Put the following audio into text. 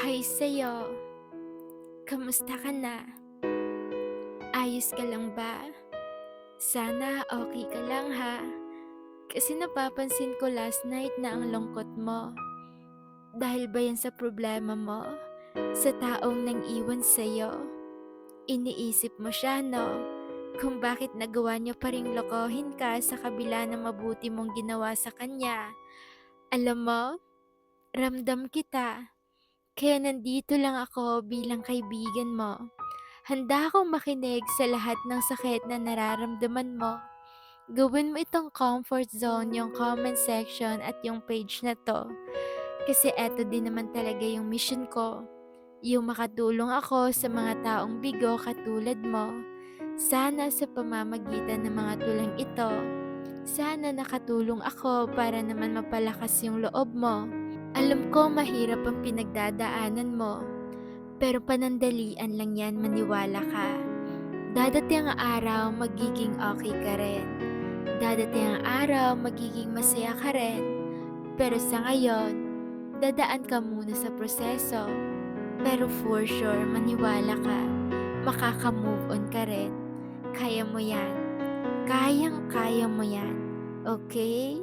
Hi sa'yo, kamusta ka na? Ayos ka lang ba? Sana okay ka lang ha, kasi napapansin ko last night na ang lungkot mo. Dahil ba yan sa problema mo? Sa taong nang iwan sa'yo? Iniisip mo siya 'no? Kung bakit nagawa niya pa ring lokohin ka sa kabila ng mabuti mong ginawa sa kanya. Alam mo, ramdam kita, kaya nandito lang ako bilang kaibigan mo. Handa akong makinig sa lahat ng sakit na nararamdaman mo. Gawin mo itong comfort zone yung comment section at yung page na 'to. Kasi eto din naman talaga yung mission ko, yung makatulong ako sa mga taong bigo katulad mo. Sana sa pamamagitan ng mga tulang ito, sana nakatulong ako para naman mapalakas yung loob mo. Alam ko mahirap ang pinagdadaanan mo, pero panandalian lang yan, maniwala ka. Dadating ang araw magiging okay ka rin. Dadating ang araw magiging masaya ka rin. Pero sa ngayon, dadaan ka muna sa proseso. Pero for sure, maniwala ka, makaka-move on ka rin. Kaya mo yan. Kayang-kaya mo yan. Okay?